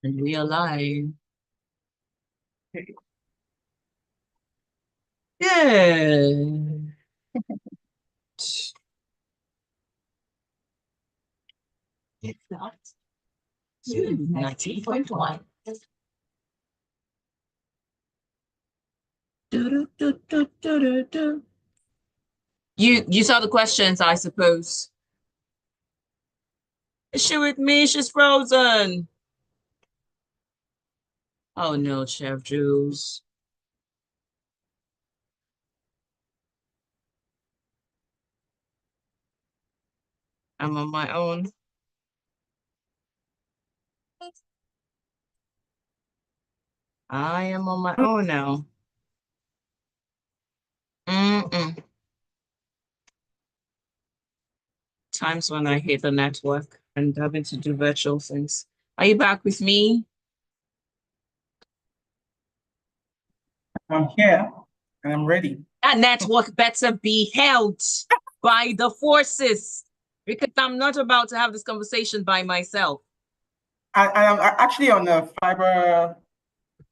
And we are live. Yeah. It's not. 19.1. You saw the questions, I suppose. Is she with me? She's frozen. Oh no, Chef Jules. I'm on my own. I am on my own now. Mm-mm. Times when I hate the network and having to do virtual things. Are you back with me? I'm here and I'm ready. That network better be held by the forces because I'm not about to have this conversation by myself. I am actually on the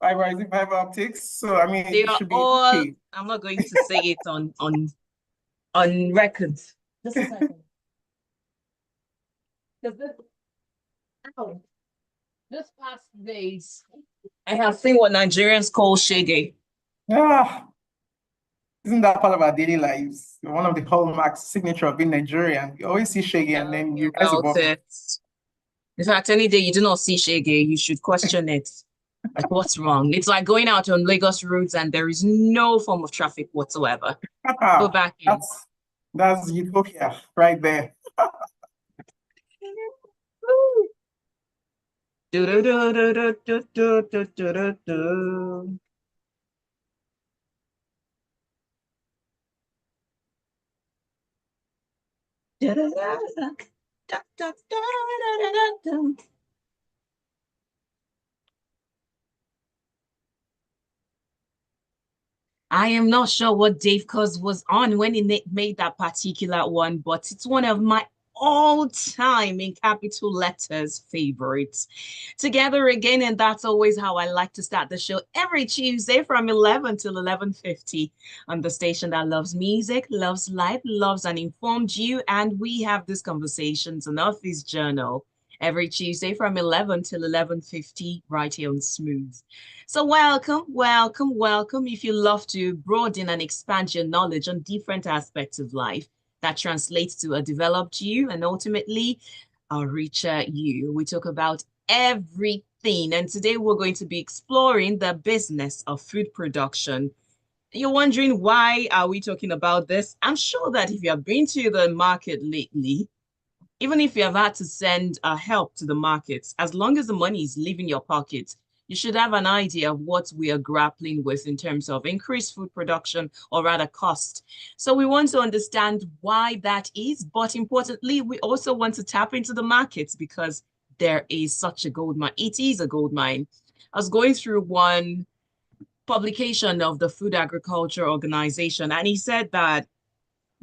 is it fiber optics? So I mean They it are should be all, okay. I'm not going to say it on record. Just a second. Because ow, this past days, I have seen what Nigerians call shege. Ah, isn't that part of our daily lives? One of the hallmarks, signature of being Nigerian. You always see Shaggy and Tell then me you rise about above it. it. In fact, any day you do not see shege, you should question it. Like, what's wrong? It's like going out on Lagos roads and there is no form of traffic whatsoever. Go back in. That's utopia right there. Do do do do do do do do do do do. Da, da, da, da, da, da, da, da, da, da. I am not sure what Dave Cuz was on when he made that particular one, but it's one of my all-time in capital letters favorites. Together again, and that's always how I like to start the show every Tuesday from 11 till 11:50 on the station that loves music, loves life, loves an informed you, and we have these conversations on Office Journal every Tuesday from 11 till 11:50 right here on Smooth. So welcome, welcome, welcome. If you love to broaden and expand your knowledge on different aspects of life that translates to a developed you and ultimately a richer you. We talk about everything. And today we're going to be exploring the business of food production. You're wondering why are we talking about this? I'm sure that if you have been to the market lately, even if you have had to send help to the markets, as long as the money is leaving your pocket, you should have an idea of what we are grappling with in terms of increased food production or rather cost. So we want to understand why that is, but importantly, we also want to tap into the markets because there is such a gold mine. It is a gold mine. I was going through one publication of the Food Agriculture Organization, and he said that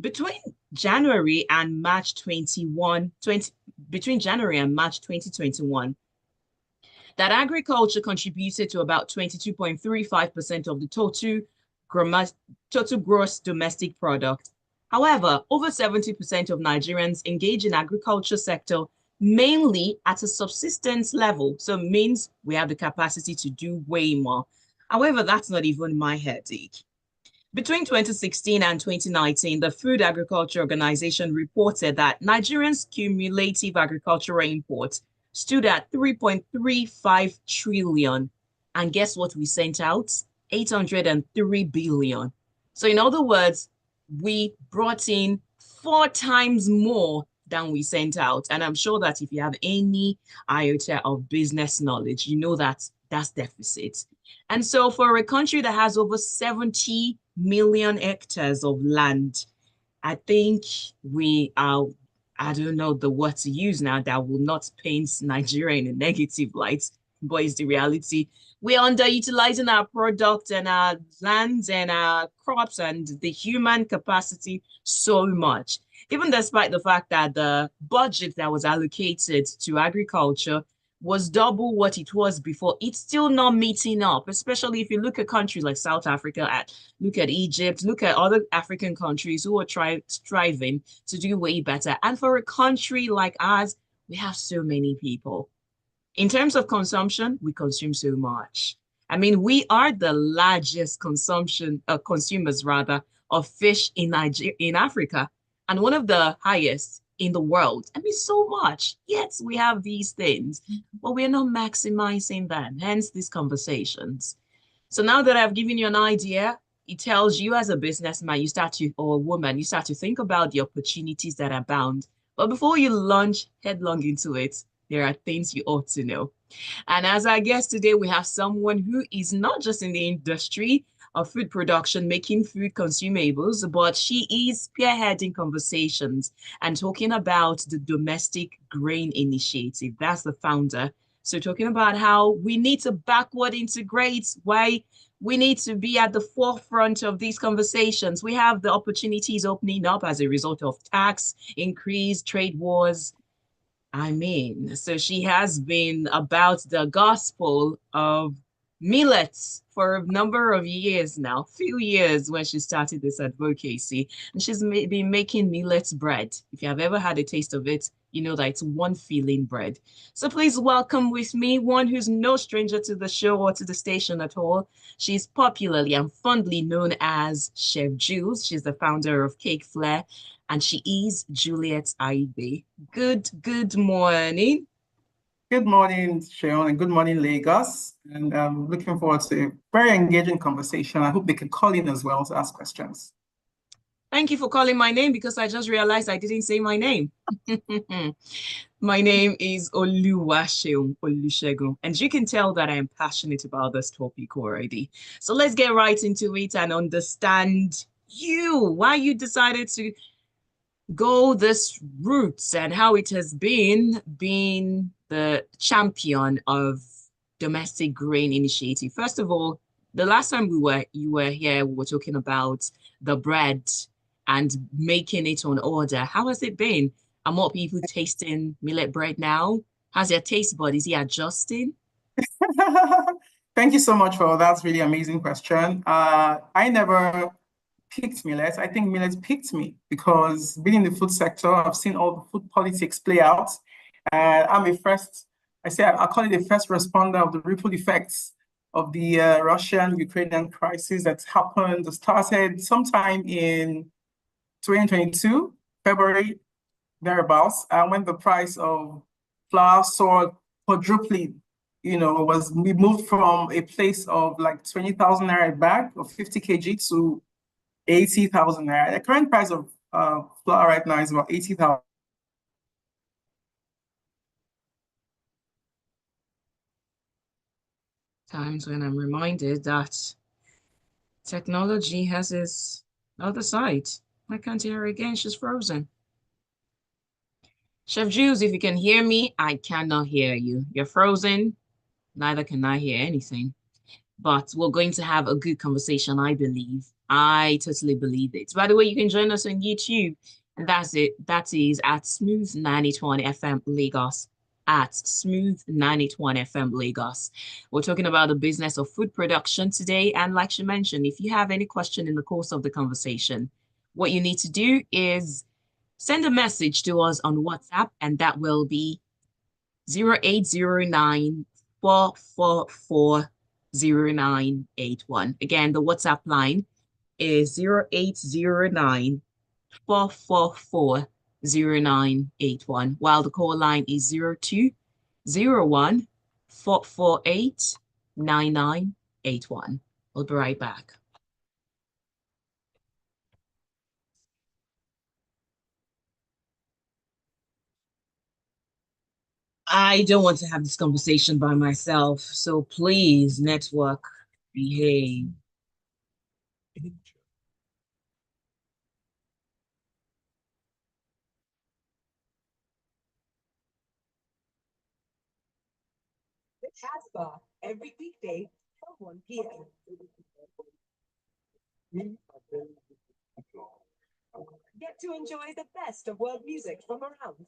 between January and March 21, 20, between January and March 2021, that agriculture contributed to about 22.35% of the total gross domestic product. However, over 70% of Nigerians engage in agriculture sector mainly at a subsistence level. So it means we have the capacity to do way more. However, that's not even my headache. Between 2016 and 2019, the Food Agriculture Organization reported that Nigerians' cumulative agricultural imports stood at 3.35 trillion. And guess what we sent out? 803 billion. So, in other words, we brought in 4 times more than we sent out. And I'm sure that if you have any iota of business knowledge, you know that that's deficit. And so, for a country that has over 70 million hectares of land, I think we are, I don't know the word to use now that will not paint Nigeria in a negative light, but it's the reality. We're underutilizing our product and our lands and our crops and the human capacity so much. Even despite the fact that the budget that was allocated to agriculture was double what it was before. It's still not meeting up, especially if you look at countries like South Africa, look at Egypt, look at other African countries who are striving to do way better. And for a country like ours, we have so many people. In terms of consumption, we consume so much. I mean, we are the largest consumers rather of fish in in Africa, and one of the highest in the world. I mean, so much. Yes, we have these things, but we're not maximizing them. Hence these conversations. So now that I've given you an idea, it tells you as a businessman, or a woman, you start to think about the opportunities that are bound. But before you launch headlong into it, there are things you ought to know. And as our guest today, we have someone who is not just in the industry of food production, making food consumables, but she is spearheading conversations and talking about the Domestic Grain Initiative. That's the founder. So talking about how we need to backward integrate, why we need to be at the forefront of these conversations. We have the opportunities opening up as a result of tax increase, trade wars, I mean, so she has been about the gospel of millets for a number of years now, few years when she started this advocacy. And she's been making millets bread. If you have ever had a taste of it, you know that it's one filling bread. So please welcome with me one who's no stranger to the show or to the station at all. She's popularly and fondly known as Chef Jules. She's the founder of Cake Flair, and she is Juliet Aigbe. Good morning. Good morning, Sharon, and good morning, Lagos. And I'm looking forward to a very engaging conversation. I hope they can call in as well to ask questions. Thank you for calling my name because I just realized I didn't say my name. My name is Oluwaseun Olusegun, and you can tell that I am passionate about this topic already. So let's get right into it and understand why you decided to go this route and how it has been being the champion of domestic grain initiative. First of all, the last time you were here, we were talking about the bread and making it on order. How has it been? Are more people tasting millet bread now? How's your taste bud? Is he adjusting? Thank you so much for that really amazing question. I never picked millets. I think millets picked me because being in the food sector, I've seen all the food politics play out. I'm a first, I call it the first responder of the ripple effects of the Russian-Ukrainian crisis that started sometime in 2022, February, thereabouts, when the price of flour soared quadrupling. We moved from a place of like 20,000 naira a bag of 50 kg to 80,000 naira. The current price of flour right now is about 80,000. Times when I'm reminded that technology has its other side. I can't hear her again. She's frozen. Chef Jules, if you can hear me, I cannot hear you. You're frozen. Neither can I hear anything. But we're going to have a good conversation, I believe. I totally believe it. By the way, you can join us on YouTube. And that's it. That is at Smooth 9020 FM Lagos. At Smooth 9020 FM Lagos. We're talking about the business of food production today. And like she mentioned, if you have any question in the course of the conversation, what you need to do is send a message to us on WhatsApp, and that will be 0809 444 0981. Again, the WhatsApp line is 0809 444 0981, while the call line is 0201 448 9981. We'll be right back. I don't want to have this conversation by myself, so please, network, behave. The Casbah every weekday from 1 p.m. Get to enjoy the best of world music from around.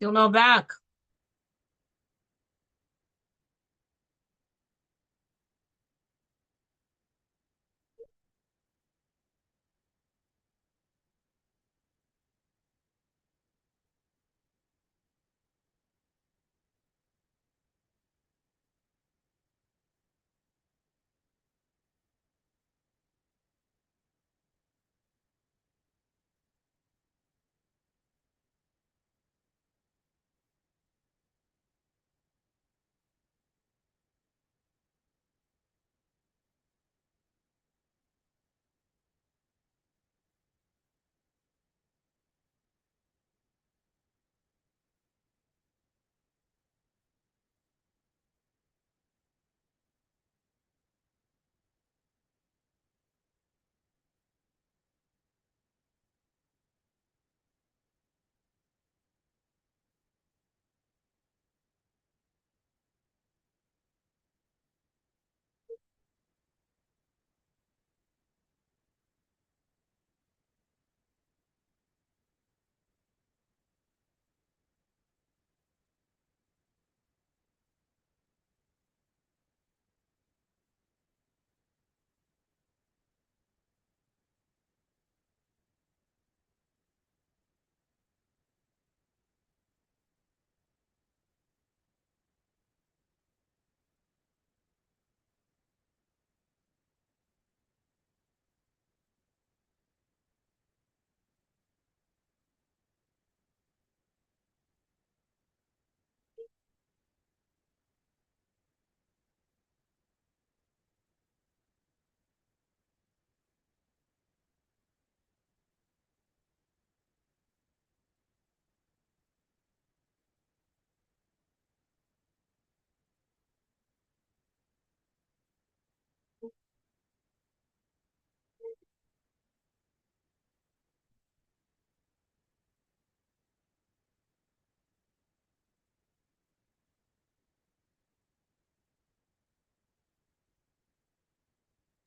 Still not back.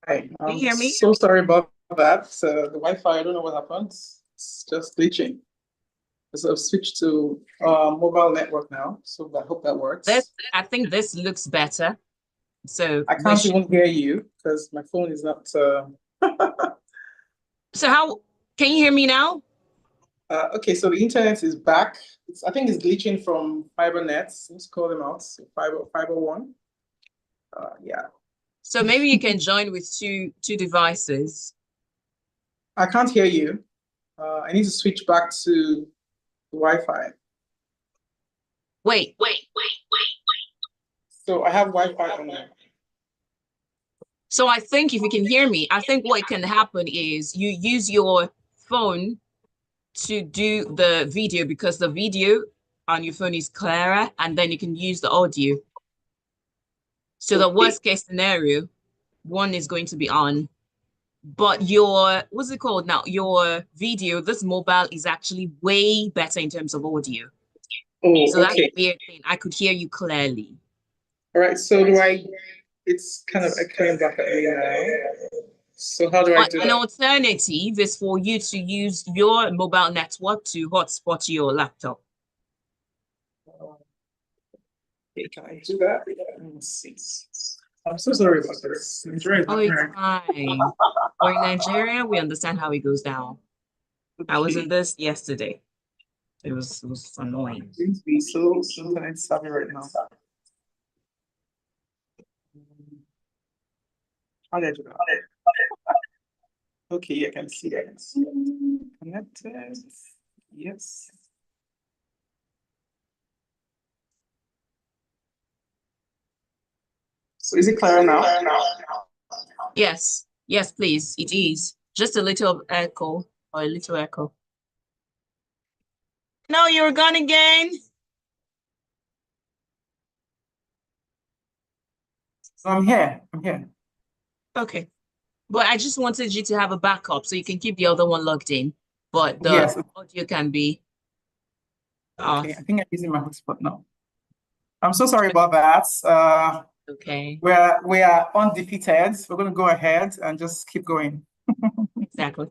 Hi, Can you hear me? so sorry about that. The Wi-Fi, I don't know what happened. It's just glitching. So I've switched to mobile network now, so I hope that works. I think this looks better. So I can't even hear you because my phone is not. So how can you hear me now? Okay, so the internet is back. I think it's glitching from fiber nets. Let's call them out. So fiber one. Yeah. So maybe you can join with two devices. I can't hear you. I need to switch back to Wi-Fi. Wait. So I have Wi-Fi on there. So I think if you can hear me, I think what can happen is you use your phone to do the video because the video on your phone is clearer, and then you can use the audio. So the worst case scenario, one is going to be on, but what's it called now? Your video, this mobile is actually way better in terms of audio. Oh, so that's okay. the weird thing. I could hear you clearly. All right. So it's kind of echoing back at me now. So how do I do An that? alternative is for you to use your mobile network to hotspot your laptop. Okay, can I do that? Let's see. I'm so sorry about this. Oh, it's fine. We're in Nigeria. We understand how it goes down. I was in this yesterday. It was annoying. Seems to be so internet savvy right now. How did I do that? Okay, I can see it. Connected. Yes. So is it clear now? Yes, please. It is just a little echo or a little echo. No, you're gone again. I'm here. Okay. But I just wanted you to have a backup so you can keep the other one logged in, but the Yes. audio can be off. Okay, I think I'm using my hotspot now. I'm so sorry about that. Okay. We are undefeated. We're going to go ahead and just keep going. Exactly.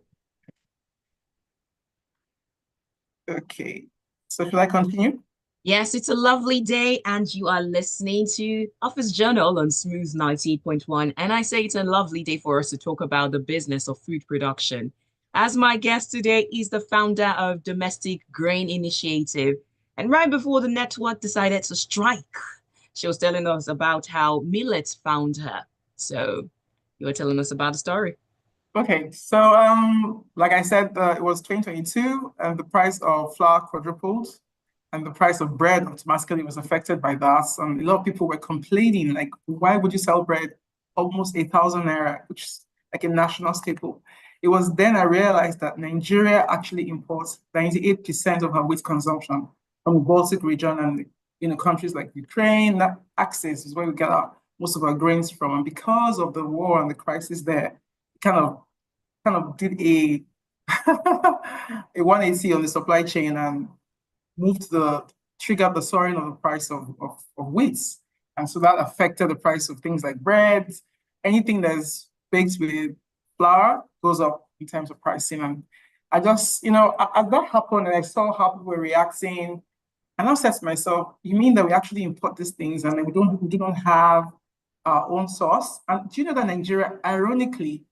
Okay. So should I continue? Yes, it's a lovely day, and you are listening to Office Journal on Smooth 98.1. And I say it's a lovely day for us to talk about the business of food production. As my guest today is the founder of Domestic Grain Initiative. And right before the network decided to strike, she was telling us about how millet found her. So you were telling us about the story. Okay, so like I said, it was 2022, and the price of flour quadrupled, and the price of bread automatically was affected by that. And a lot of people were complaining, like, why would you sell bread almost 1,000 naira, which is like a national staple? It was then I realized that Nigeria actually imports 98% of our wheat consumption from the Baltic region and countries like Ukraine. That access is where we get most of our grains from. And because of the war and the crisis there, kind of did a a 180 on the supply chain and moved the triggered the soaring of the price of wheat. And so that affected the price of things like bread. Anything that's baked with flour goes up in terms of pricing. And I just, as that happened and I saw how people were reacting, and I said to myself, you mean that we actually import these things and then we don't have our own source? And do you know that Nigeria, ironically,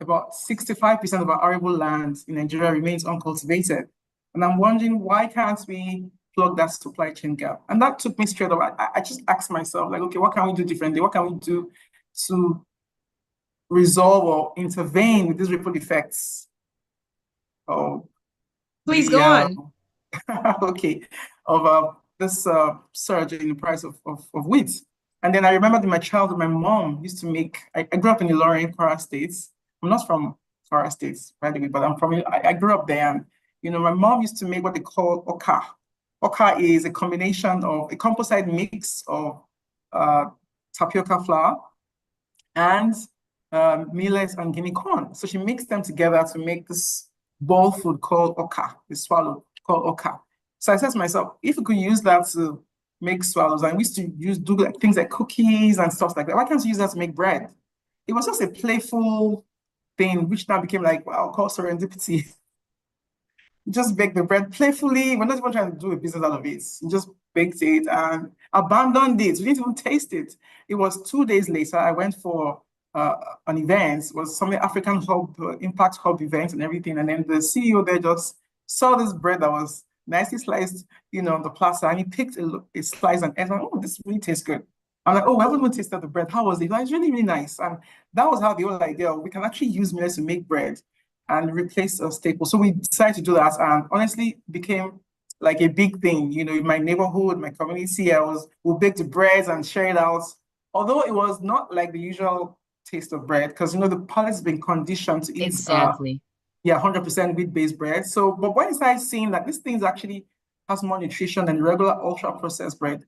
about 65% of our arable land in Nigeria remains uncultivated? And I'm wondering, why can't we plug that supply chain gap? And that took me straight up. I just asked myself, like, okay, what can we do differently? What can we do to resolve or intervene with these ripple effects of Please the go on. okay, of this surge in the price of wheat? And then I remember in my childhood, my mom used to make, I grew up in Ilorin, Kwara State. I'm not from Kwara State, by the way, but I grew up there. And, my mom used to make what they call oka. Oka is a combination of a composite mix of tapioca flour and millet and guinea corn. So she mixed them together to make this bowl food called oka, the swallow called oka. So I said to myself, if we could use that to make swallows, and we used to do like things like cookies and stuff like that, why can't you use that to make bread? It was just a playful thing, which now became like, wow, called serendipity. Just bake the bread playfully. We're not even trying to do a business out of it. You just baked it and abandoned it. We didn't even taste it. It was 2 days later, I went for an event. It was some African Hub, Impact Hub event and everything. And then the CEO there just saw this bread that was nicely sliced, on the platter, and he picked a slice and ate. Oh, this really tastes good. I'm like, oh, I haven't even tasted the bread. How was it? Like, it's really, really nice. And that was how the whole idea of we can actually use millet to make bread and replace a staple. So we decided to do that, and honestly became like a big thing. In my neighborhood, my community, we'll bake the breads and share it out. Although it was not like the usual taste of bread, because the palate's been conditioned to eat Exactly. 100% wheat-based bread. So, but when I started seeing that this thing actually has more nutrition than regular ultra-processed bread,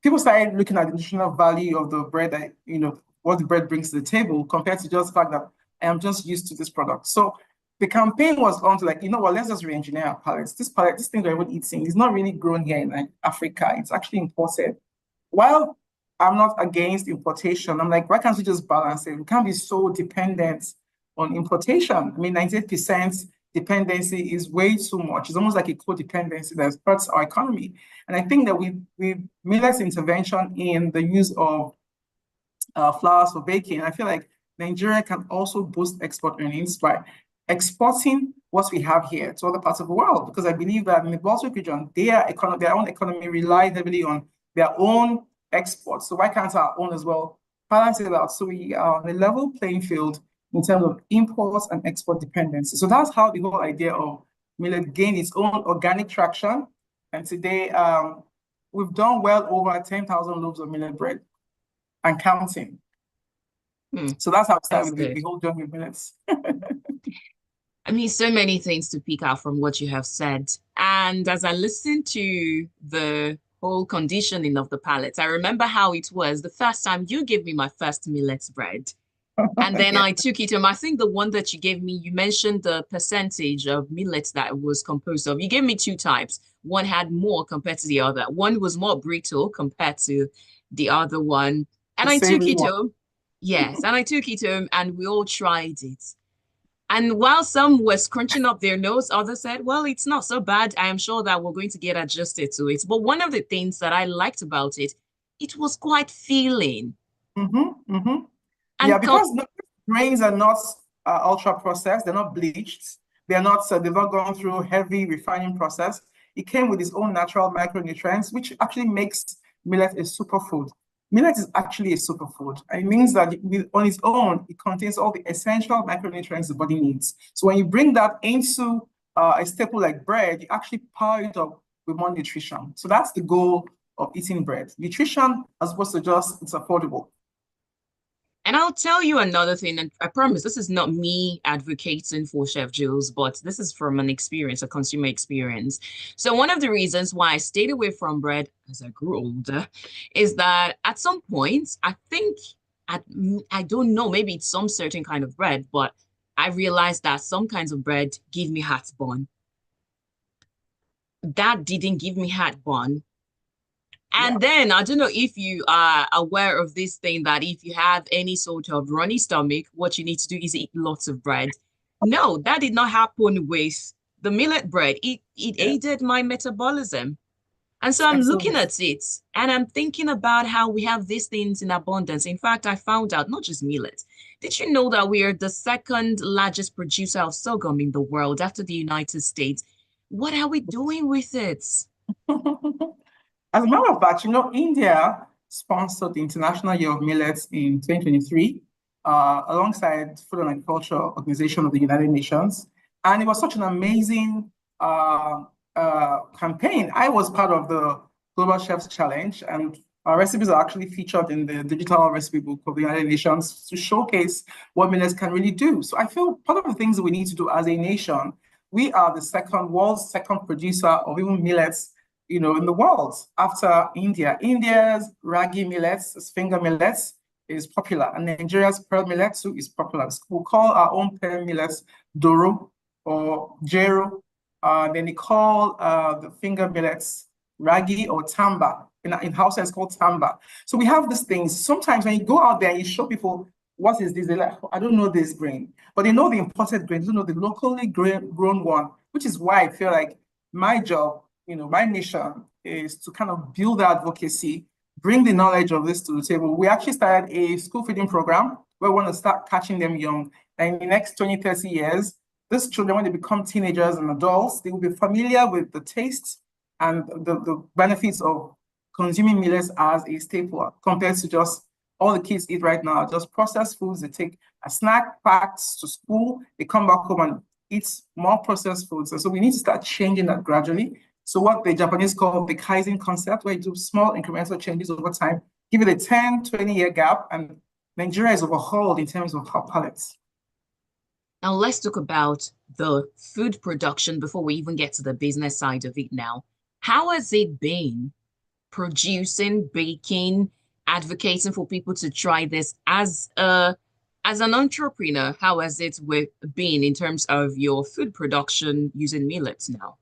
people started looking at the nutritional value of the bread that, what the bread brings to the table compared to just the fact that I am just used to this product. So the campaign was on to like, let's just re-engineer our palates. This thing that we're eating is not really grown here in like Africa. It's actually imported. While I'm not against importation, I'm like, why can't we just balance it? We can't be so dependent on importation. I mean, 98% dependency is way too much. It's almost like a codependency that hurts our economy. And I think that with millet's intervention in the use of flours for baking, I feel like Nigeria can also boost export earnings by exporting what we have here to other parts of the world. Because I believe that in the Baltic region, their own economy relies heavily on their own exports. So why can't our own as well balance it out? So we are on a level playing field in terms of imports and export dependency. So that's how the whole idea of millet gained its own organic traction. And today, we've done well over 10,000 loaves of millet bread and counting. So that's how I started with the whole journey with millets. I mean, so many things to pick out from what you have said. And as I listened to the whole conditioning of the palate, I remember how it was the first time you gave me my first millet bread. And then I took it home. I think the one that you gave me, you mentioned the percentage of millet that it was composed of. You gave me two types. One had more compared to the other. One was more brittle compared to the other one. And I took it home. Yes, and I took it home and we all tried it. And while some were scrunching up their nose, others said, well, it's not so bad. I am sure that we're going to get adjusted to it. But one of the things that I liked about it, it was quite filling. Mm-hmm, mm-hmm. Yeah, And because the grains are not ultra processed, they're not bleached, they've not gone through heavy refining process. It came with its own natural micronutrients, which actually makes millet a superfood. Millet is actually a superfood. It means that on its own, it contains all the essential micronutrients the body needs. So when you bring that into a staple like bread, you actually power it up with more nutrition. So that's the goal of eating bread. Nutrition as opposed to just it's affordable. And I'll tell you another thing, and I promise this is not me advocating for Chef Jules, but this is from an experience, a consumer experience. So one of the reasons why I stayed away from bread as I grew older is that at some point, I think I don't know, maybe it's some certain kind of bread, but I realized that some kinds of bread give me heartburn. That didn't give me heartburn. And then I don't know if you are aware of this thing that if you have any sort of runny stomach, what you need to do is eat lots of bread. No, that did not happen with the millet bread. It aided my metabolism. And so I'm looking at it and I'm thinking about how we have these things in abundance. In fact, I found out not just millet. Did you know that we are the second largest producer of sorghum in the world after the United States? What are we doing with it? As a matter of fact, India sponsored the International Year of Millets in 2023, alongside Food and Agriculture Organization of the United Nations. And it was such an amazing campaign. I was part of the Global Chefs Challenge, and our recipes are actually featured in the digital recipe book of the United Nations to showcase what millets can really do. So I feel part of the things that we need to do as a nation, we are the world's second producer of even millets in the world after India. India's ragi millets, finger millets, is popular, and Nigeria's pearl millet too is popular. We'll call our own pearl millets Doro or Jero. Then they call the finger millets ragi or tamba. In Hausa, it's called tamba. So we have these things. Sometimes when you go out there and you show people, what is this? They're like, I don't know this grain. But they know the imported grain, they don't know the locally grown one, which is why I feel like my job, my mission is to kind of build advocacy, bring the knowledge of this to the table. We actually started a school feeding program where we want to start catching them young. And in the next 20, 30 years, these children, when they become teenagers and adults, they will be familiar with the taste and the benefits of consuming millets as a staple compared to just all the kids eat right now, just processed foods. They take a snack packs to school, they come back home and eat more processed foods. And so we need to start changing that gradually. So what the Japanese call the Kaizen concept, where you do small incremental changes over time, give it a 10, 20-year gap, and Nigeria is overhauled in terms of our palates. Now let's talk about the food production before we even get to the business side of it now. How has it been producing, baking, advocating for people to try this as an entrepreneur? How has it been in terms of your food production using millets now?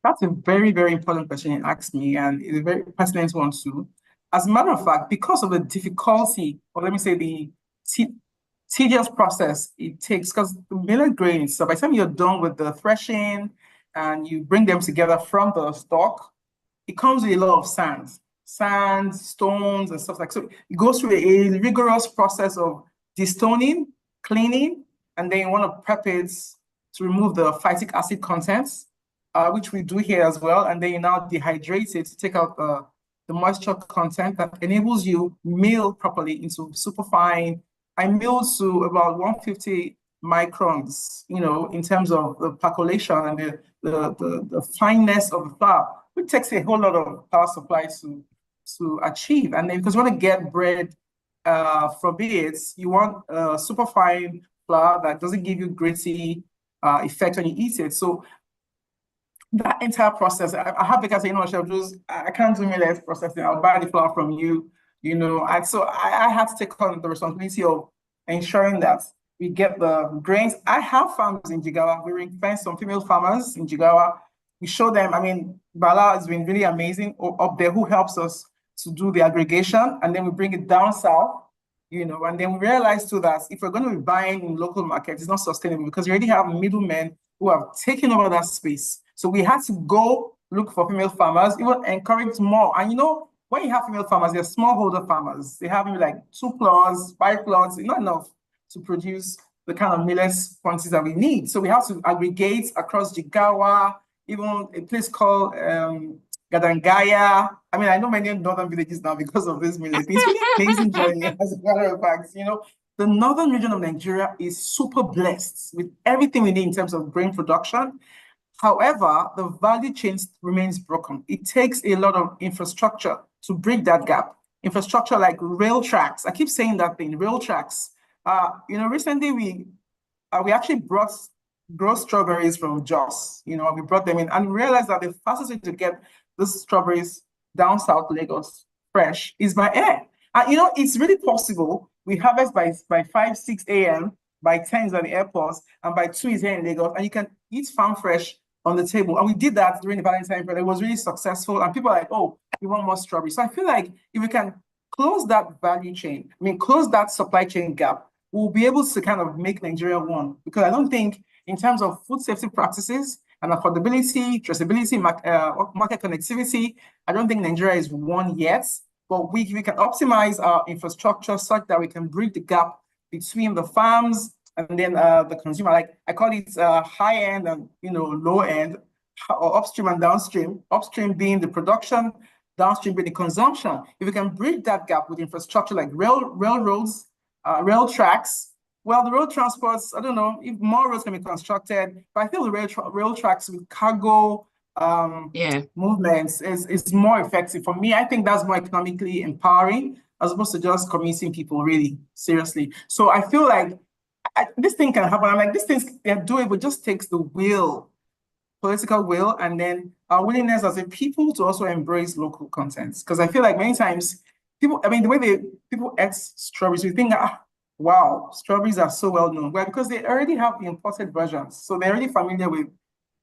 That's a very, very important question you asked me, and it's a very pertinent one too. As a matter of fact, because of the difficulty, or let me say the tedious process it takes, because the millet grains, so by the time you're done with the threshing and you bring them together from the stalk, it comes with a lot of sand, stones, and stuff like so. It goes through a rigorous process of destoning, cleaning, and then you want to prep it to remove the phytic acid contents, which we do here as well. And then you now dehydrate it to take out the moisture content that enables you mill properly into superfine. I mill to about 150 microns, in terms of the percolation and the fineness of the flour, which takes a whole lot of power supply to achieve. And then because you want to get bread from it, you want a superfine flour that doesn't give you gritty effect when you eat it. So that entire process, I have because Chef Jules, I can't do millet processing. I'll buy the flour from you, And so I had to take on the responsibility of ensuring that we get the grains. I have farms in Jigawa. We ring-fence some female farmers in Jigawa. We show them, Bala has been really amazing up there, who helps us to do the aggregation, and then we bring it down south and then we realized too that if we're going to be buying in local markets, it's not sustainable because we already have middlemen who have taken over that space. So we had to go look for female farmers, even encourage more. And when you have female farmers, they're smallholder farmers. They have maybe like 2 plots, 5 plots, not enough to produce the kind of millets quantities that we need. So we have to aggregate across Jigawa, even a place called Gadangaya. I mean, I know many northern villages now because of this millet. It's really an amazing journey, as a matter of fact. The northern region of Nigeria is super blessed with everything we need in terms of grain production. However, the value chain remains broken. It takes a lot of infrastructure to bridge that gap. Infrastructure like rail tracks. I keep saying that thing, rail tracks. Recently we actually grow strawberries from Jos. We brought them in and we realized that the fastest way to get these strawberries down South Lagos fresh is by air. And it's really possible. We harvest by 5, 6 a.m., by 10 is at the airports, and by 2 is here in Lagos, and you can eat farm fresh on the table. And we did that during the Valentine period. It was really successful, and people are like, oh, we want more strawberries. So I feel like if we can close that value chain, close that supply chain gap, we'll be able to kind of make Nigeria one. Because I don't think in terms of food safety practices and affordability, traceability, market connectivity, I don't think Nigeria is one yet. But we can optimize our infrastructure such that we can bridge the gap between the farms and then the consumer. Like I call it high end and low end, or upstream and downstream. Upstream being the production, downstream being the consumption. If we can bridge that gap with infrastructure like railroads, rail tracks. Well, the road transports, I don't know if more roads can be constructed, but I feel the rail tracks with cargo movements is more effective. For me, I think that's more economically empowering as opposed to just commuting people, really, seriously. So I feel like this thing can happen. I'm like, these things, they're doable. It just takes the will, political will, and then our willingness as a people to also embrace local contents. Because I feel like many times people, the way people eat strawberries, we think, wow, strawberries are so well known. Well, because they already have the imported versions. So they're already familiar with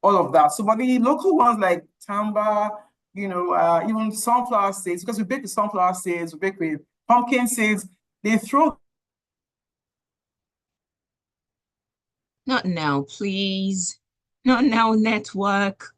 all of that. So, but the local ones like Tamba, even sunflower seeds, because we bake with sunflower seeds, we bake with pumpkin seeds, they throw. Not now, please. Not now, network.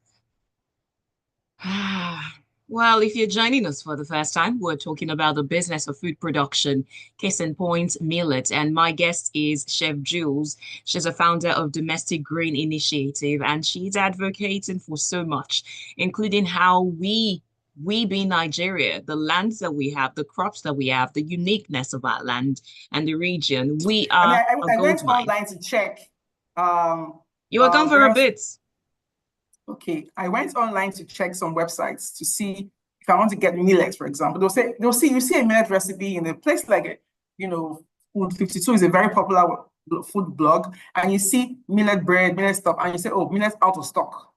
Well, if you're joining us for the first time, we're talking about the business of food production, case in point, millet. And my guest is Chef Jules. She's a founder of Domestic Grain Initiative, and she's advocating for so much, including how we being Nigeria, the lands that we have, the crops that we have, the uniqueness of our land and the region. We are I went online to check. You were gone for a bit. Okay, I went online to check some websites to see if I want to get millet, for example. You see a millet recipe in a place like, Food 52 is a very popular food blog, and you see millet bread, millet stuff, and you say, oh, millet's out of stock.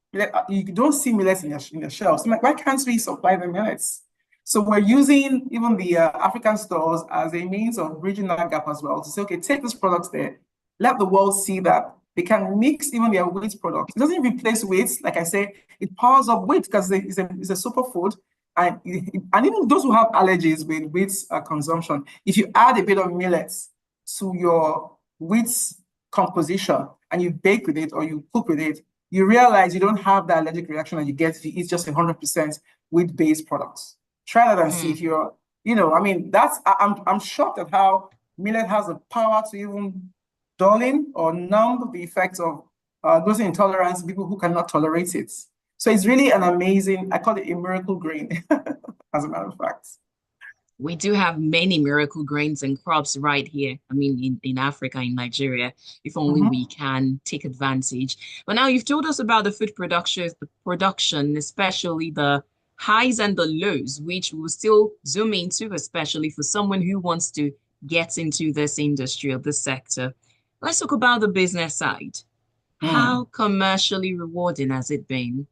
You don't see millets in the shelves. I'm like, why can't we supply the millets? So we're using even the African stores as a means of bridging that gap as well, to say, okay, take these products there, let the world see that they can mix even their wheat products. It doesn't replace wheat. Like I say, it powers up wheat because it's a superfood. And even those who have allergies with wheat consumption, if you add a bit of millets to your wheat composition and you bake with it or you cook with it, you realize you don't have that allergic reaction that you get if you eat just 100% wheat-based products. Try that and see if you're, I'm shocked at how millet has the power to even dulling or numb the effects of gluten intolerance, people who cannot tolerate it. So it's really an amazing, I call it a miracle grain, as a matter of fact. We do have many miracle grains and crops right here. In Africa, in Nigeria, if only we can take advantage. But now you've told us about the food production, especially the highs and the lows, which we'll still zoom into, especially for someone who wants to get into this industry or this sector. Let's talk about the business side. How commercially rewarding has it been?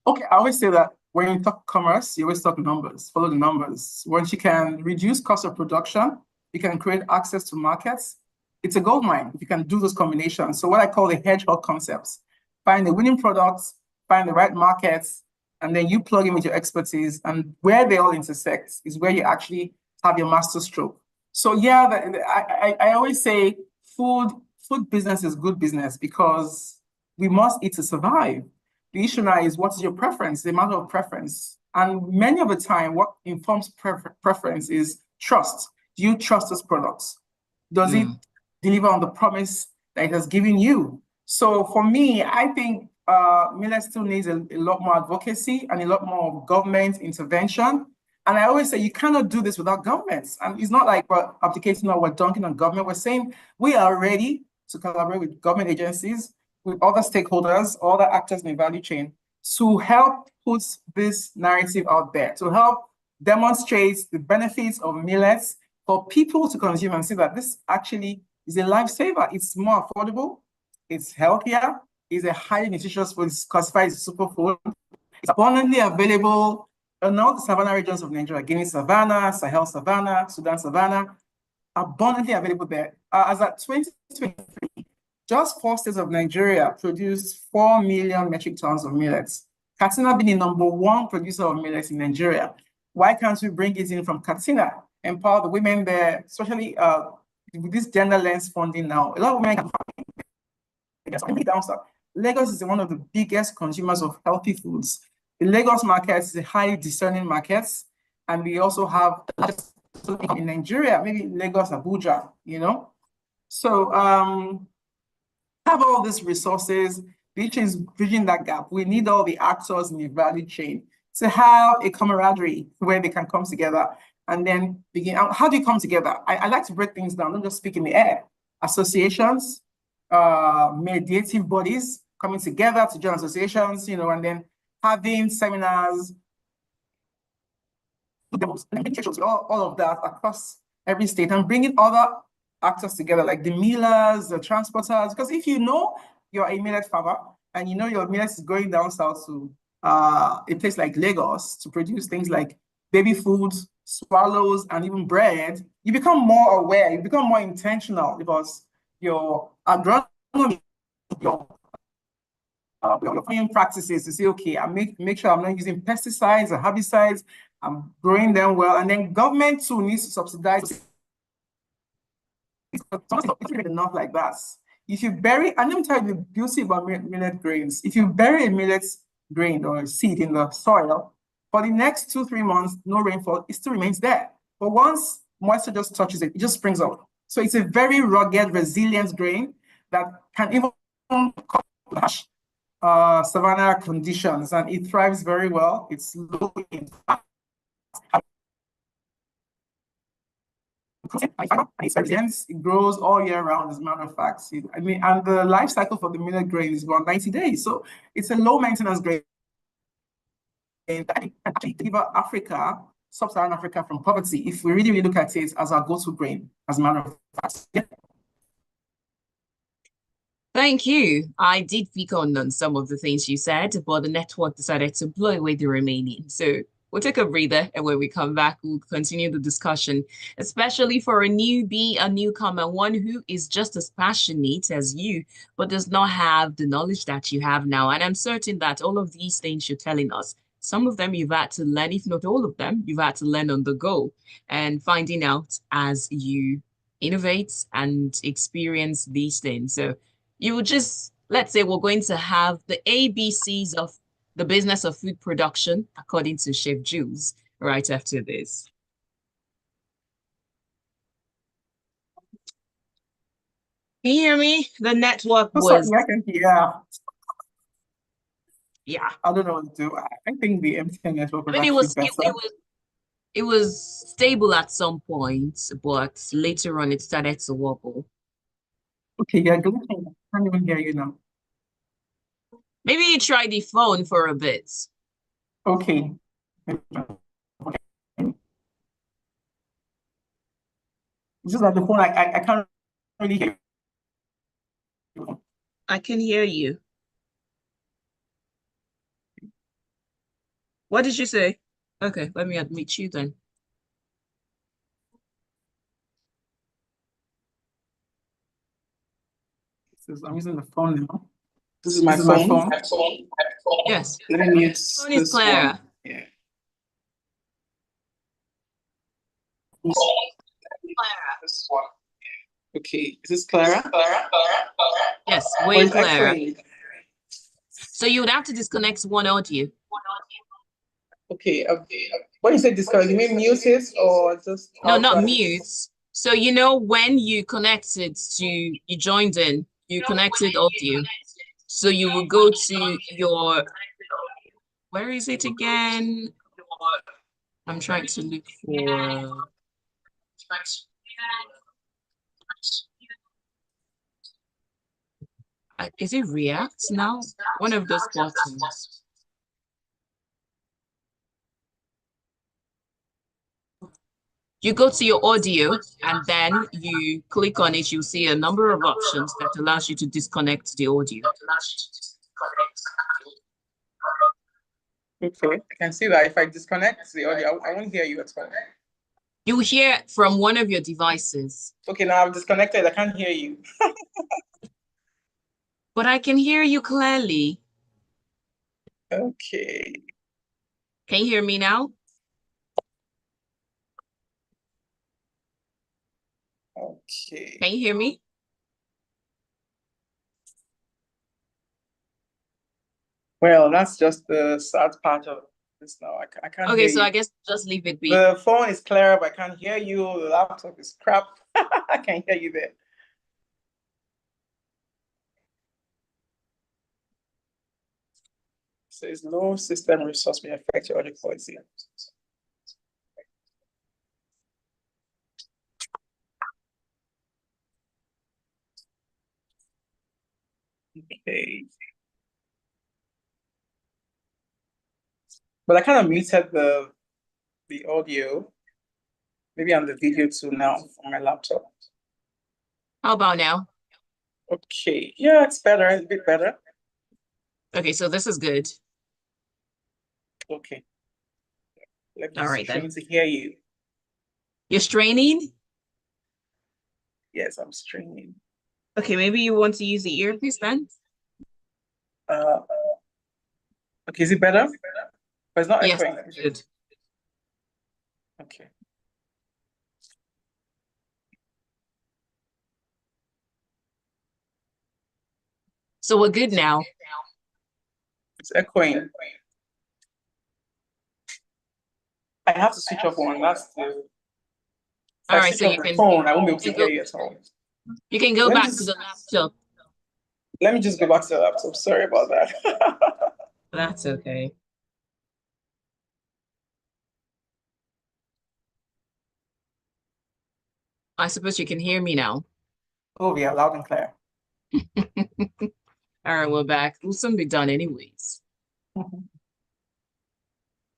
Okay, I always say that when you talk commerce, you always talk numbers, follow the numbers. Once you can reduce cost of production, you can create access to markets. It's a gold mine if you can do those combinations. So what I call the hedgehog concepts, find the winning products, find the right markets, and then you plug in with your expertise. And where they all intersect is where you actually have your master stroke. So yeah, I always say food business is good business because we must eat to survive. The issue now is what is your preference, the matter of preference. And many of the time, what informs preference is trust. Do you trust those products? Does it deliver on the promise that it has given you? So for me, I think millet still needs a lot more advocacy and a lot more government intervention. And I always say you cannot do this without governments. And it's not like we're abdicating or we're dunking on government. We're saying we are ready to collaborate with government agencies, with other stakeholders, other actors in the value chain to help put this narrative out there, to help demonstrate the benefits of millets for people to consume and see that this actually is a lifesaver. It's more affordable, it's healthier, it's a highly nutritious food, it's classified as superfood. It's abundantly available in all the savanna regions of Nigeria, Guinea Savannah, Sahel Savannah, Sudan Savannah, abundantly available there. As at 2023, just 4 states of Nigeria produced 4 million metric tons of millets. Katsina being the #1 producer of millets in Nigeria. Why can't we bring it in from Katsina, empower the women there, especially with this gender lens funding now? A lot of women can find down south. Lagos is one of the biggest consumers of healthy foods. The Lagos market is a highly discerning market, and we also have in Nigeria, maybe Lagos, Abuja, you know. So have all these resources, which is bridging that gap. We need all the actors in the value chain to have a camaraderie where they can come together and then begin. How do you come together? I like to break things down, not just speak in the air. Associations, mediative bodies coming together to join associations, you know, and then having seminars, all of that across every state and bringing other actors together, like the millers, the transporters. Because if you know you're a millet farmer and you know your millet is going down south to a place like Lagos to produce things like baby foods, swallows, and even bread, you become more aware, you become more intentional because your agronomy, your farming practices to say, okay, I make sure I'm not using pesticides or herbicides, I'm growing them well, and then government too needs to subsidize. It's not enough like that. If you bury, and let me tell you the beauty about millet grains. If you bury a millet grain or a seed in the soil, for the next 2-3 months, no rainfall, it still remains there. But once moisture just touches it, it just springs up. So it's a very rugged, resilient grain that can even clash savanna conditions, and it thrives very well. It's low in fat. It grows all year round, as a matter of fact. I mean, and the life cycle for the millet grain is about 90 days. So it's a low maintenance grain that can actually deliver Africa, sub-Saharan Africa, from poverty if we really look at it as our go-to grain, as a matter of fact. Yeah. Thank you. I did pick on some of the things you said, but the network decided to blow away the remaining. So we'll take a breather, and when we come back, we'll continue the discussion, especially for a newbie, a newcomer, one who is just as passionate as you, but does not have the knowledge that you have now. And I'm certain that all of these things you're telling us, some of them you've had to learn, if not all of them, you've had to learn on the go and finding out as you innovate and experience these things. So you would just, let's say we're going to have the ABCs of the business of food production, according to Chef Jules, right after this. Can you hear me? The network was... I can hear. Yeah. I don't know what to do. I think the MTN network was it was stable at some point, but later on it started to wobble. Okay, yeah, good. I can't even hear you now. Maybe you try the phone for a bit. Okay. It's just that the phone, I can't really hear you. I can hear you. What did you say? Okay, let me admit you then. I'm using the phone now. This is my phone. Yes. Let me mute Phone is clearer. Yeah. This one. Okay, is this Clara? Yes, Or way is clearer. echoing? So you would have to disconnect one audio. Okay, when you say disconnect, you mean mute it or just No, not outright? mute. So you know when you connected to, you joined in, you connected audio. So you will go to your, where is it again? I'm trying to look for, is it React now? One of those buttons. You go to your audio and then you click on it. You'll see a number of options that allows you to disconnect the audio. Okay, I can see that if I disconnect the audio, I won't hear you at all. You hear from one of your devices. Okay, now I've disconnected. I can't hear you. But I can hear you clearly. Okay. Can you hear me now? Okay. Can you hear me? Well, that's just the sad part of this now. I can't Okay, hear so you. I guess just leave it be. The phone is clear, but I can't hear you. The laptop is crap. I can't hear you there. Says no system resource may affect your audio quality. Okay. But I kind of muted the audio. Maybe on the video too now on my laptop. How about now? Okay. Yeah, it's better. It's a bit better. Okay, so this is good. Okay. Let me All just right try then. to hear you. You're straining? Yes, I'm streaming. Okay, maybe you want to use the earpiece then? Okay, is it better? But it's not Yes, echoing. good. Okay. So we're good now. It's echoing. I have to switch off one. That's the. If All I right, switch so off you the can phone, I won't be able to go, hear you at all. you can go Let me back to just the laptop. let me just go back to the laptop. Sorry about that. That's okay. I suppose you can hear me now. Oh, yeah, loud and clear. All right, we're back. We'll soon be done anyways.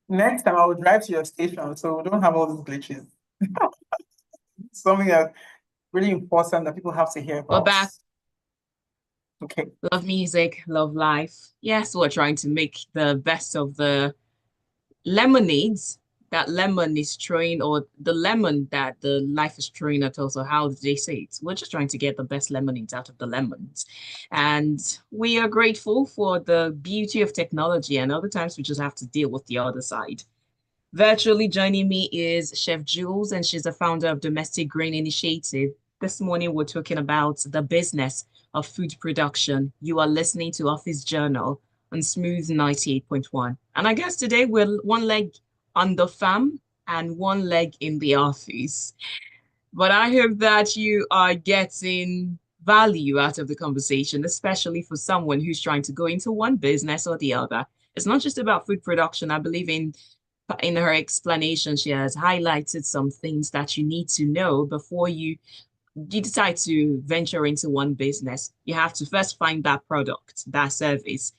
Next time I will drive to your station so we don't have all these glitches. Something that really important that people have to hear We're about. back. Okay. Love music, love life. Yes, we're trying to make the best of the lemonades that lemon is throwing, or the lemon that the life is throwing at us, or how do they say it? We're just trying to get the best lemonades out of the lemons. And we are grateful for the beauty of technology, and other times we just have to deal with the other side. Virtually joining me is Chef Jules, and she's the founder of Domestic Grain Initiative. This morning, we're talking about the business of food production. You are listening to Office Journal on Smooth 98.1. And I guess today we're one leg on the farm and one leg in the office. But I hope that you are getting value out of the conversation, especially for someone who's trying to go into one business or the other. It's not just about food production. I believe in her explanation, she has highlighted some things that you need to know before you decide to venture into one business. You have to first find that product, that service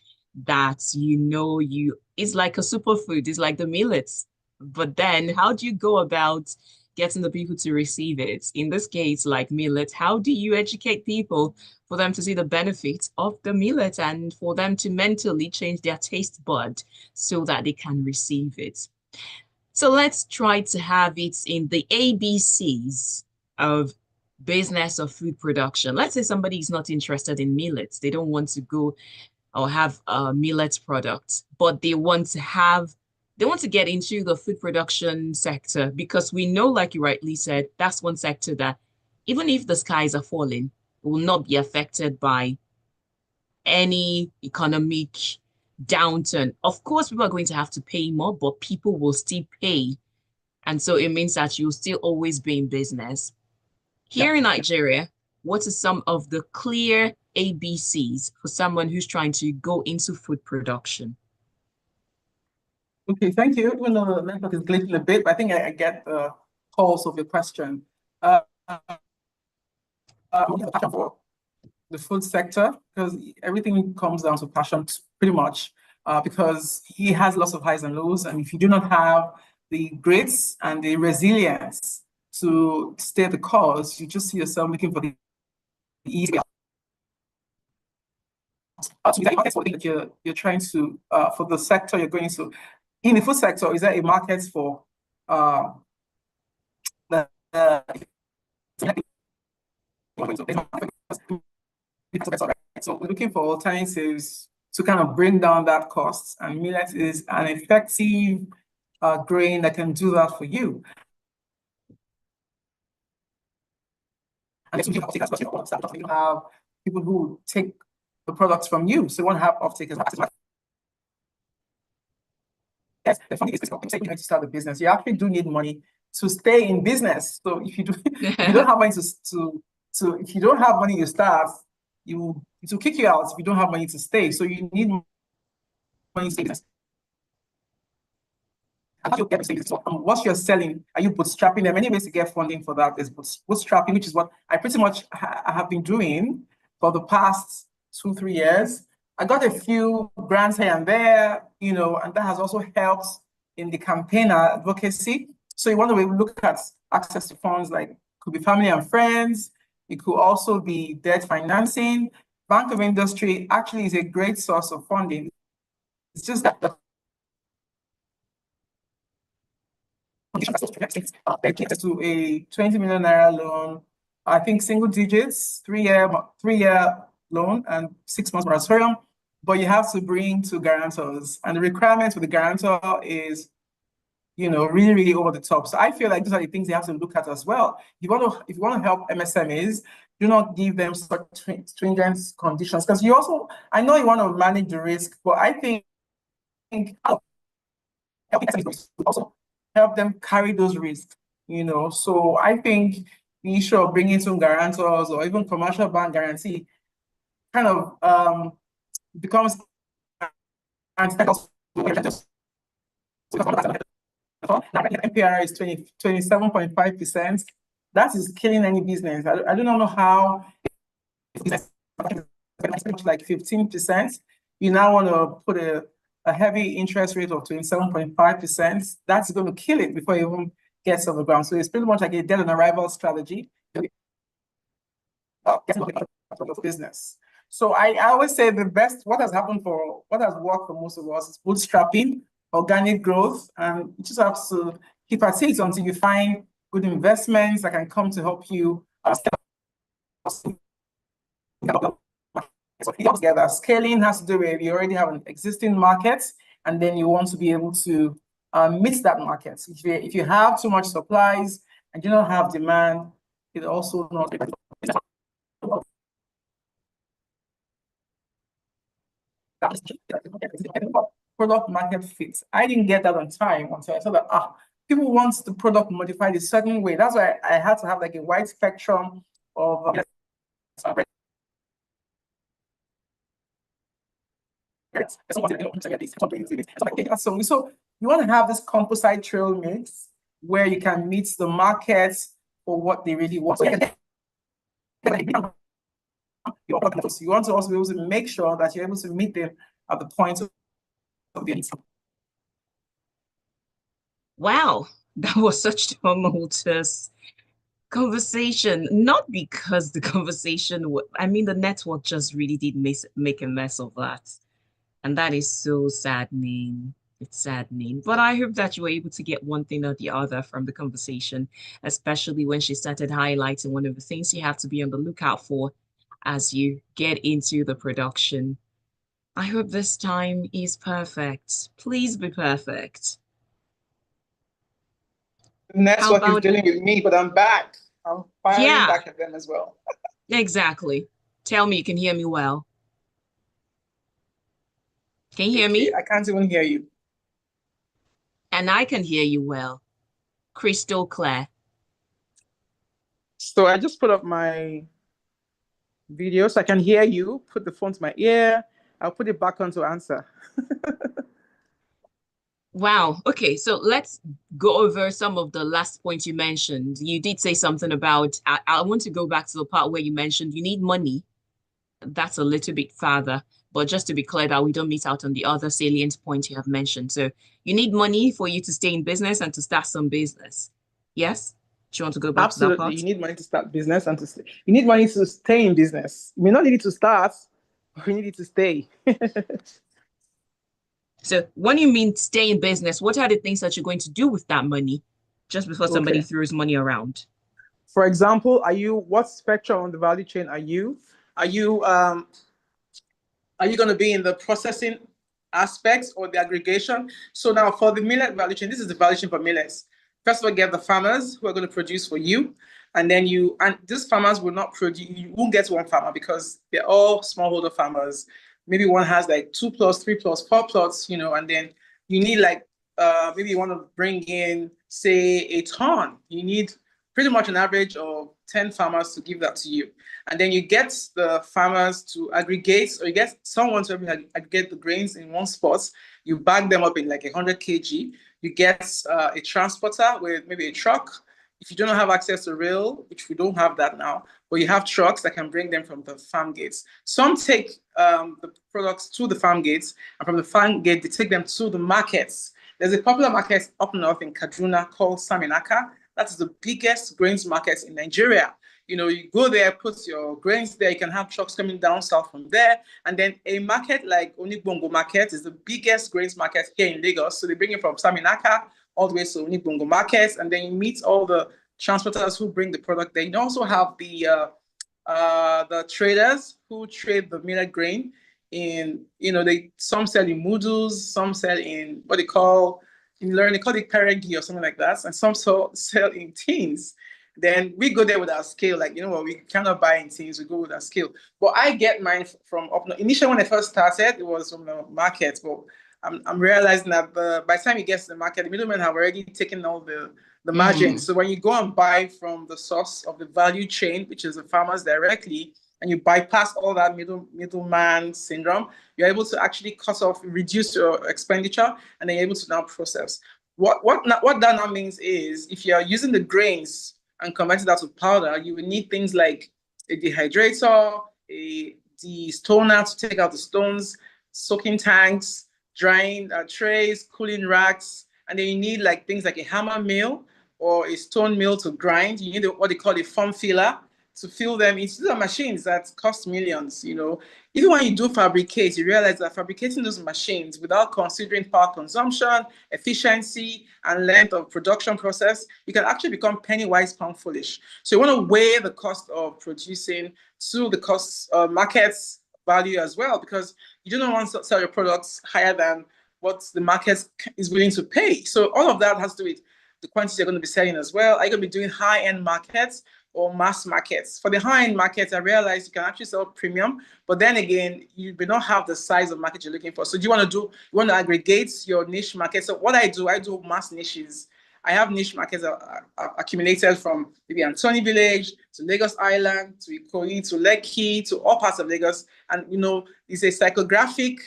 that you it's like a superfood, it's like the millets. But then how do you go about getting the people to receive it? In this case, like millet, how do you educate people for them to see the benefits of the millet and for them to mentally change their taste bud so that they can receive it? So let's try to have it in the ABCs of business or food production. Let's say somebody is not interested in millets. They don't want to go or have a millet product, but they want to have they want to get into the food production sector because we know, like you rightly said, that's one sector that even if the skies are falling, it will not be affected by any economic downturn. Of course, people are going to have to pay more, but people will still pay. And so it means that you'll still always be in business. Yeah. Here in Nigeria, what are some of the clear ABCs for someone who's trying to go into food production? Okay, thank you. Even though the network is glitching a bit, but I think I get the pulse of your question. Uh, passion for the food sector, because everything comes down to passion pretty much, because he has lots of highs and lows. And if you do not have the grits and the resilience to stay the course, you just see yourself looking for the easy way out. So is there a market for the thing that you're trying to, for the sector you're going to? In the food sector, is there a market for the so we're looking for alternatives to kind of bring down that cost, and millet is an effective grain that can do that for you. And you have people who take the products from you, so you want to have off-takers. Yes, the funny is, when you say you start a business, you actually do need money to stay in business. So if you don't have money if you don't have money to start, it will kick you out if you don't have money to stay. So you need money to stay in business. What you're selling, are you bootstrapping them? Many ways to get funding for that is bootstrapping, which is what I pretty much have been doing for the past 2-3 years. I got a few grants here and there, and that has also helped in the campaign advocacy. So you want to look at access to funds, like could be family and friends. It could also be debt financing. Bank of Industry actually is a great source of funding. It's just that to a 20 million naira loan, I think single digits, 3-year loan and 6 months moratorium, but you have to bring 2 guarantors, and the requirements for the guarantor is, really, really over the top. So I feel like these are the things you have to look at as well. If you want to help MSMEs, do not give them such stringent conditions, because I know you want to manage the risk, but I think helping SMEs also help them carry those risks, So I think the issue of bringing some guarantors or even commercial bank guarantee kind of becomes MPR is 27.5%. That is killing any business. I do not know how it's like 15%. You now want to put a heavy interest rate of 27.5%. That's going to kill it before it even gets on the ground. So it's pretty much like a dead on arrival strategy. Business. So I always say what has worked for most of us is bootstrapping, organic growth, and you just have to keep at it until you find good investments that can come to help you together. Scaling has to do with you already have an existing market, and then you want to be able to meet that market. If you have too much supplies and you don't have demand, it also not product market fit. I didn't get that on time until I saw that people want the product modified a certain way. That's why I had to have like a wide spectrum of so you want to have this composite trail mix where you can meet the market for what they really want. So you want to also be able to make sure that you're able to meet them at the point of the end. Wow, that was such a tumultuous conversation. Not because the conversation, the network just really did make a mess of that. And that is so saddening. It's saddening. But I hope that you were able to get one thing or the other from the conversation, especially when she started highlighting one of the things you have to be on the lookout for as you get into the production. I hope this time is perfect. Please be perfect. The How network is about, dealing with me, but I'm back. I'm firing yeah, back at them as well. exactly. Tell me you can hear me well. Can you hear Okay, me? I can't even hear you. And I can hear you well. Crystal clear. So I just put up my video so I can hear you. Put the phone to my ear. I'll put it back on to answer. Wow. Okay, so let's go over some of the last points you mentioned. You did say something about, I want to go back to the part where you mentioned you need money. That's a little bit farther, but just to be clear that we don't miss out on the other salient points you have mentioned. So you need money for you to stay in business and to start some business. Yes? Do you want to go back to that Absolutely. part? You need money to start business and to stay. You need money to stay in business. You may not need it to start, but you need it to stay. So when you mean stay in business, what are the things that you're going to do with that money just before somebody Okay. throws money around? For example, what spectrum on the value chain are you? Are you um are you going to be in the processing aspects or the aggregation? So now for the millet value chain, this is the value chain for millets. First of all, get the farmers who are going to produce for you. And then and these farmers will not produce, you won't get one farmer because they're all smallholder farmers. Maybe one has like 2 plots, 3 plots, 4 plots, and then you need like, maybe you want to bring in, say, a ton. You need pretty much an average of 10 farmers to give that to you. And then you get the farmers to aggregate, or you get someone to aggregate the grains in one spot. You bag them up in like 100 kg. You get a transporter with maybe a truck. If you don't have access to rail, which we don't have that now, but you have trucks that can bring them from the farm gates. Some take the products to the farm gates, and from the farm gate, they take them to the markets. There's a popular market up north in Kaduna called Saminaka. That is the biggest grains market in Nigeria. You go there, put your grains there. You can have trucks coming down south from there. And then a market like Onigbongo Market is the biggest grains market here in Lagos. So they bring it from Saminaka all the way to Onigbongo Market. And then you meet all the transporters who bring the product there. You also have the traders who trade the millet grain some sell in noodles, some sell in what they call it peregi or something like that, and some sell in tins. Then we go there with our scale, like we cannot buy in tins, we go with our scale. But I get mine from up. Initially, when I first started, it was from the market, but I'm realizing that by the time it gets to the market, the middlemen have already taken all the margin. So when you go and buy from the source of the value chain, which is the farmers directly, and you bypass all that middleman syndrome, you're able to actually reduce your expenditure, and then you're able to now process. What that now means is if you're using the grains and converting that to powder, you will need things like a dehydrator, the stoner to take out the stones, soaking tanks, drying trays, cooling racks, and then you need like things like a hammer mill or a stone mill to grind. You need what they call a foam filler to fill them into the machines that cost millions. Even when you do fabricate, you realize that fabricating those machines without considering power consumption, efficiency, and length of production process, you can actually become penny wise, pound foolish. So you want to weigh the cost of producing to the cost of markets value as well, because you don't want to sell your products higher than what the market is willing to pay. So all of that has to do with the quantity you're going to be selling as well. Are you going to be doing high-end markets or mass markets? For the high-end markets, I realized you can actually sell premium, but then again, you may not have the size of market you're looking for. So you want to aggregate your niche market. So what I do mass niches. I have niche markets accumulated from maybe Antony Village to Lagos Island to Ikoyi to Lekki to all parts of Lagos. And, it's a psychographic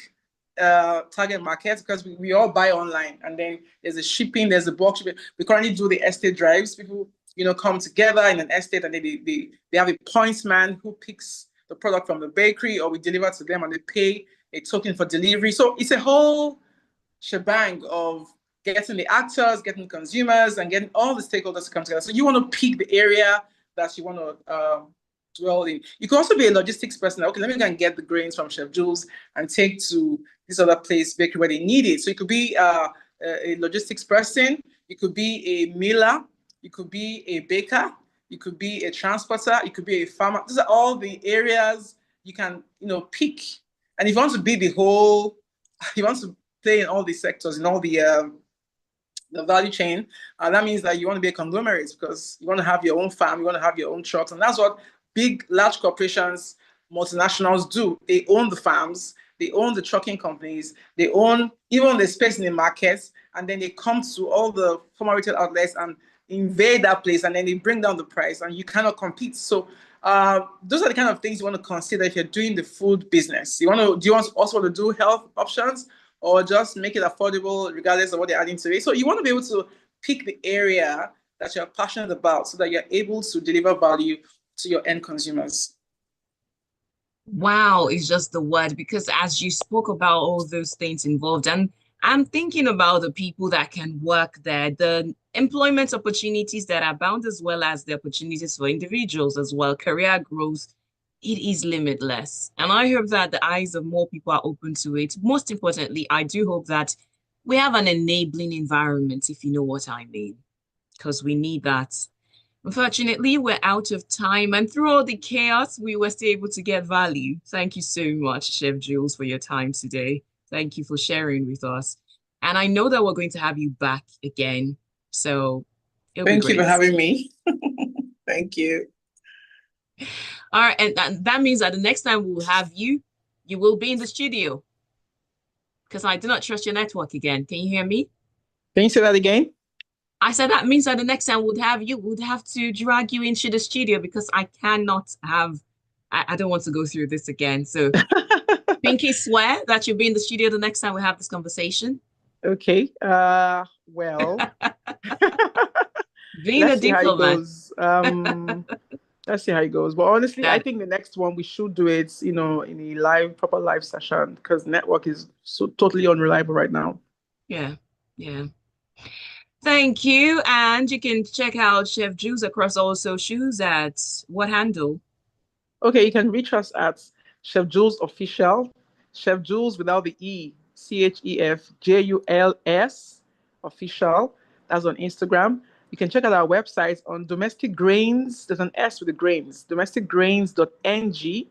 target market because we all buy online, and then there's a shipping, there's a bulk shipping. We currently do the estate drives. People, come together in an estate, and they have a points man who picks the product from the bakery, or we deliver to them and they pay a token for delivery. So it's a whole shebang of getting the actors, getting the consumers, and getting all the stakeholders to come together. So you want to pick the area that you want to dwell in. You can also be a logistics person. Okay, let me go and get the grains from Chef Jules and take to this other place, bakery, where they need it. So you could be a logistics person. You could be a miller. You could be a baker. You could be a transporter. You could be a farmer. These are all the areas you can, pick. And if you want to be you want to play in all these sectors, in all the the value chain. That means that you want to be a conglomerate because you want to have your own farm, you want to have your own trucks. And that's what big, large corporations, multinationals do. They own the farms, they own the trucking companies, they own even the space in the markets, and then they come to all the former retail outlets and invade that place, and then they bring down the price, and you cannot compete. So those are the kind of things you want to consider if you're doing the food business. Do you also want to do health options, or just make it affordable regardless of what they're adding to it? So you want to be able to pick the area that you're passionate about so that you're able to deliver value to your end consumers. Wow is just the word, because as you spoke about all those things involved, and I'm thinking about the people that can work there, the employment opportunities that are bound, as well as the opportunities for individuals as well, career growth, it is limitless. And I hope that the eyes of more people are open to it. Most importantly, I do hope that we have an enabling environment, if you know what I mean, because we need that. Unfortunately, we're out of time, and through all the chaos, we were still able to get value. Thank you so much, Chef Jules, for your time today. Thank you for sharing with us. And I know that we're going to have you back again. So thank you for having me. Thank you. All right. And that means that the next time we'll have you, you will be in the studio. Because I do not trust your network again. Can you hear me? Can you say that again? I said that means that the next time we'd have to drag you into the studio, because I cannot have, I don't want to go through this again. So Pinky swear that you'll be in the studio the next time we have this conversation. Okay. Well, being a diplomat. Let's see how it goes. But honestly, I think the next one we should do it, in a proper live session, because network is so totally unreliable right now. Yeah. Thank you. And you can check out Chef Jules across all socials at what handle? Okay, you can reach us at Chef Jules Official, Chef Jules without the E, CHEFJULS Official. That's on Instagram. You can check out our website on domestic grains. There's an S with the grains, domesticgrains.ng,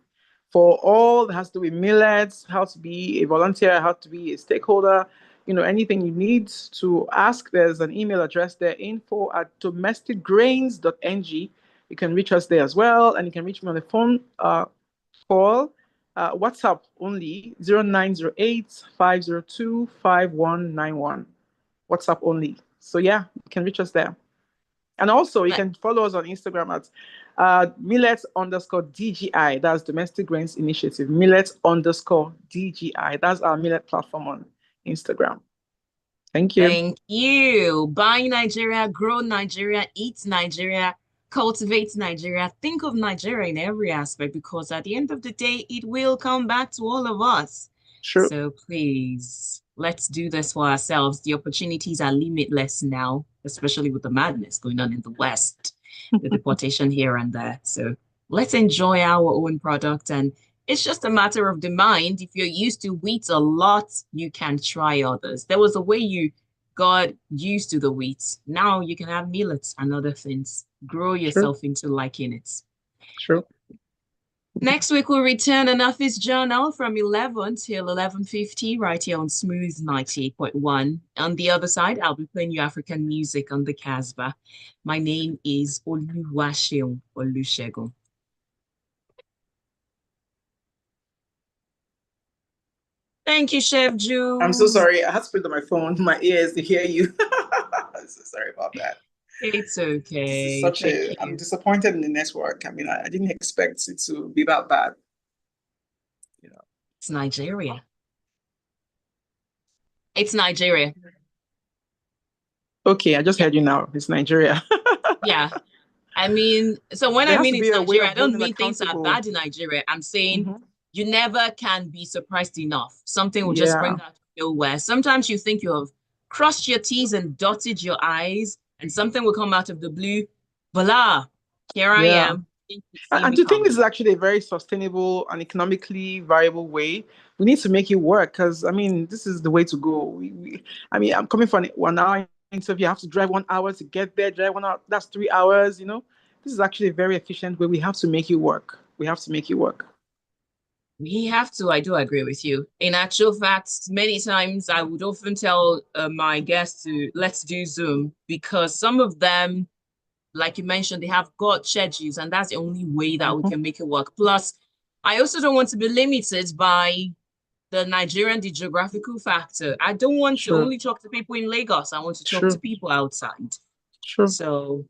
for all that has to do with millets, how to be a volunteer, how to be a stakeholder, anything you need to ask. There's an email address there, info@domesticgrains.ng. You can reach us there as well, and you can reach me on the phone call, WhatsApp only, 0908-502-5191. WhatsApp only. So yeah, you can reach us there. And also you can follow us on Instagram at millet_DGI. That's Domestic Grains Initiative. Millet_DGI. That's our millet platform on Instagram. Thank you. Thank you. Buy Nigeria, grow Nigeria, eat Nigeria, cultivate Nigeria. Think of Nigeria in every aspect, because at the end of the day, it will come back to all of us. Sure. So please, let's do this for ourselves. The opportunities are limitless now, especially with the madness going on in the West, the deportation here and there. So let's enjoy our own product. And it's just a matter of the mind. If you're used to wheat a lot, you can try others. There was a way you got used to the wheat. Now you can have millets and other things. Grow yourself into liking it. Sure. Next week, we'll return an office journal from 11 till 11:50 right here on Smooth 98.1. On the other side, I'll be playing you African music on the Casbah. My name is Oluwaseun Olusegun. Thank you, Chef Jules. I'm so sorry. I had to put it on my phone, my ears to hear you. I'm so sorry about that. It's okay. I'm disappointed in the network. I mean, I didn't expect it to be that bad. It's Nigeria. It's Nigeria. Okay, I just heard you now. It's Nigeria. Yeah. I mean, so when I mean it's Nigeria, I don't mean things are bad in Nigeria. I'm saying you never can be surprised enough. Something will just bring out nowhere. Sometimes you think you have crossed your T's and dotted your I's, and something will come out of the blue. Voila, here I am. And to think this is actually a very sustainable and economically viable way, we need to make it work, because, I mean, this is the way to go. I'm coming from 1 hour interview. You have to drive 1 hour to get there, drive 1 hour. That's 3 hours, This is actually a very efficient way. We have to make it work. We have to make it work. We have to. I do agree with you. In actual fact, many times I would often tell my guests to let's do Zoom because some of them, like you mentioned, they have got schedules, and that's the only way that we Mhm. can make it work. Plus, I also don't want to be limited by the geographical factor. I don't want to True, only talk to people in Lagos. I want to talk to true, people outside. true. So,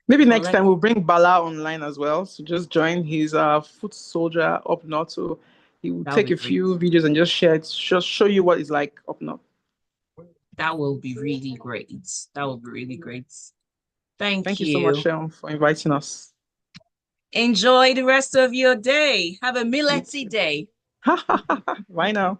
Maybe well, next let time we'll bring Bala online as well. So just join his foot soldier up north. So he will that would take be a great. few videos and just share it, just show you what it's like up north. That will be really great. That will be really great. Thank Thank you so much, you. For inviting us. Enjoy the rest of your day. Have a You millety too. day. Bye now.